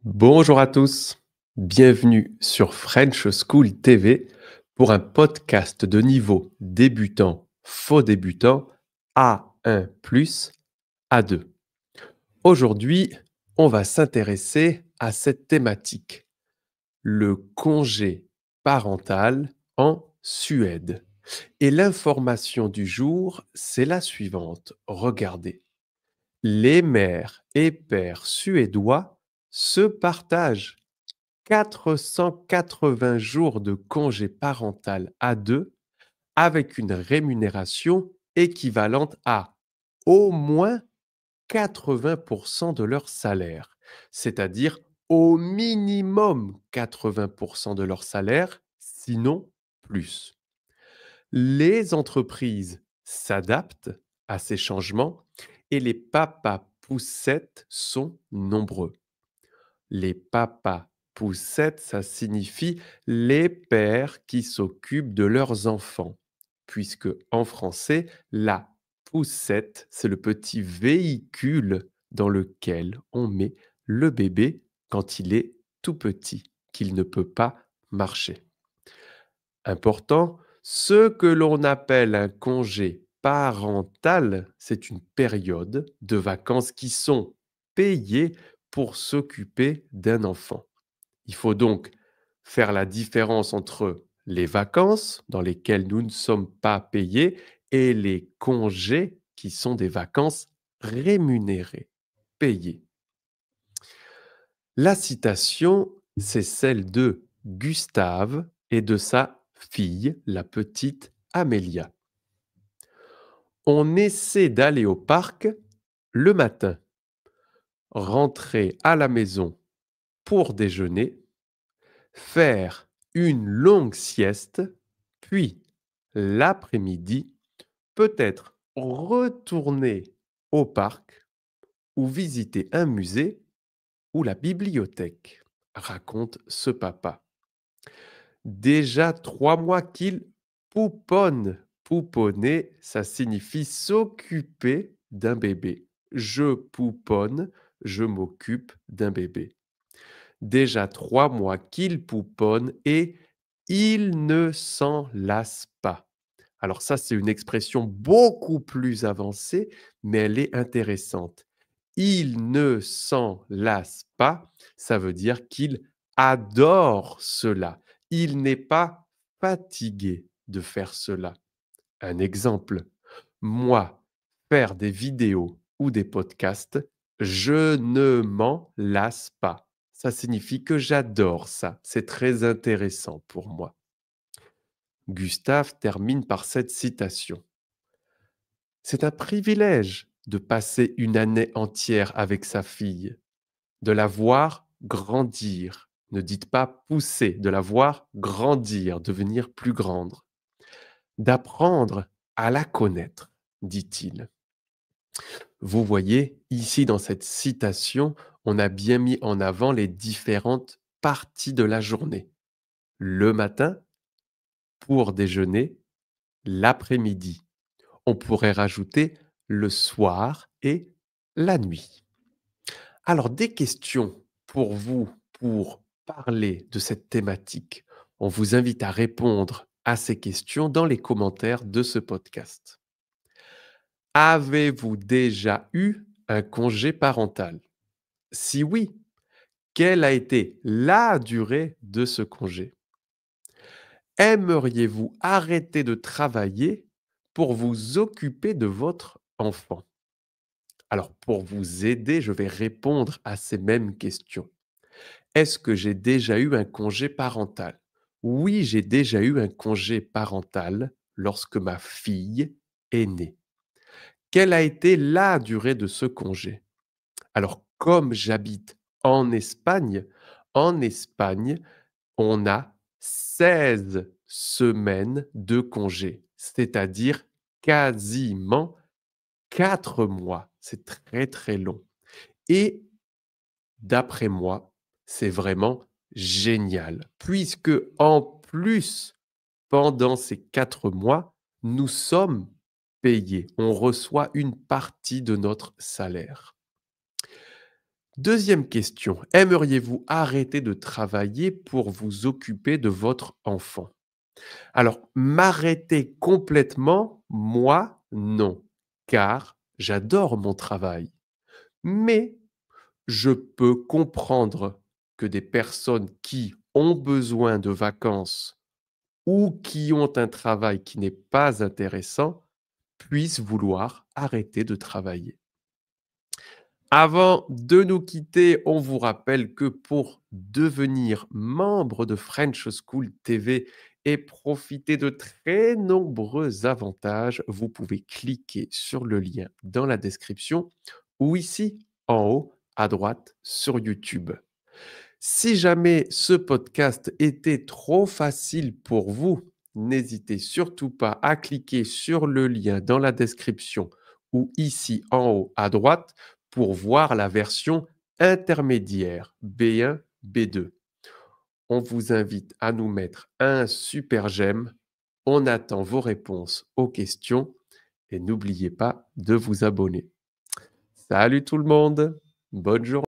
Bonjour à tous, bienvenue sur French School TV pour un podcast de niveau débutant, faux débutant, A1+, A2. Aujourd'hui, on va s'intéresser à cette thématique, le congé parental en Suède. Et l'information du jour, c'est la suivante. Regardez. Les mères et pères suédois se partagent 480 jours de congé parental à deux avec une rémunération équivalente à au moins 80% de leur salaire, c'est-à-dire au minimum 80% de leur salaire, sinon plus. Les entreprises s'adaptent à ces changements et les papas poussettes sont nombreux. Les papas poussettes, ça signifie les pères qui s'occupent de leurs enfants, puisque en français, la poussette, c'est le petit véhicule dans lequel on met le bébé quand il est tout petit, qu'il ne peut pas marcher. Important, ce que l'on appelle un congé parental, c'est une période de vacances qui sont payées pour s'occuper d'un enfant. Il faut donc faire la différence entre les vacances dans lesquelles nous ne sommes pas payés et les congés qui sont des vacances rémunérées, payées. La citation, c'est celle de Gustave et de sa fille, la petite Amélia. On essaie d'aller au parc le matin, rentrer à la maison pour déjeuner, faire une longue sieste, puis l'après-midi, peut-être retourner au parc ou visiter un musée ou la bibliothèque, raconte ce papa. Déjà 3 mois qu'il pouponne. Pouponner, ça signifie s'occuper d'un bébé. Je pouponne, je m'occupe d'un bébé. Déjà 3 mois qu'il pouponne et il ne s'en lasse pas. Alors ça, c'est une expression beaucoup plus avancée, mais elle est intéressante. Il ne s'en lasse pas, ça veut dire qu'il adore cela. Il n'est pas fatigué de faire cela. Un exemple, moi, faire des vidéos ou des podcasts, je ne m'en lasse pas. Ça signifie que j'adore ça. C'est très intéressant pour moi. Gustave termine par cette citation. C'est un privilège de passer une année entière avec sa fille, de la voir grandir. Ne dites pas pousser, de la voir grandir, devenir plus grande. D'apprendre à la connaître, dit-il. Vous voyez, ici dans cette citation, on a bien mis en avant les différentes parties de la journée. Le matin, pour déjeuner, l'après-midi. On pourrait rajouter le soir et la nuit. Alors, des questions pour vous, pour parler de cette thématique. On vous invite à répondre à ces questions dans les commentaires de ce podcast. Avez-vous déjà eu un congé parental? Si oui, quelle a été la durée de ce congé? Aimeriez-vous arrêter de travailler pour vous occuper de votre enfant? Alors, pour vous aider, je vais répondre à ces mêmes questions. Est-ce que j'ai déjà eu un congé parental? Oui, j'ai déjà eu un congé parental lorsque ma fille est née. Quelle a été la durée de ce congé? Alors, comme j'habite en Espagne, on a 16 semaines de congé, c'est-à-dire quasiment 4 mois. C'est très, très long et d'après moi, c'est vraiment génial puisque en plus, pendant ces 4 mois, nous sommes payés. On reçoit une partie de notre salaire. Deuxième question, aimeriez-vous arrêter de travailler pour vous occuper de votre enfant? Alors, m'arrêter complètement, moi, non, car j'adore mon travail. Mais je peux comprendre que des personnes qui ont besoin de vacances ou qui ont un travail qui n'est pas intéressant puissent vouloir arrêter de travailler. Avant de nous quitter, on vous rappelle que pour devenir membre de French School TV et profiter de très nombreux avantages, vous pouvez cliquer sur le lien dans la description ou ici en haut à droite sur YouTube. Si jamais ce podcast était trop facile pour vous, n'hésitez surtout pas à cliquer sur le lien dans la description ou ici en haut à droite pour voir la version intermédiaire B1, B2. On vous invite à nous mettre un super j'aime. On attend vos réponses aux questions et n'oubliez pas de vous abonner. Salut tout le monde, bonne journée.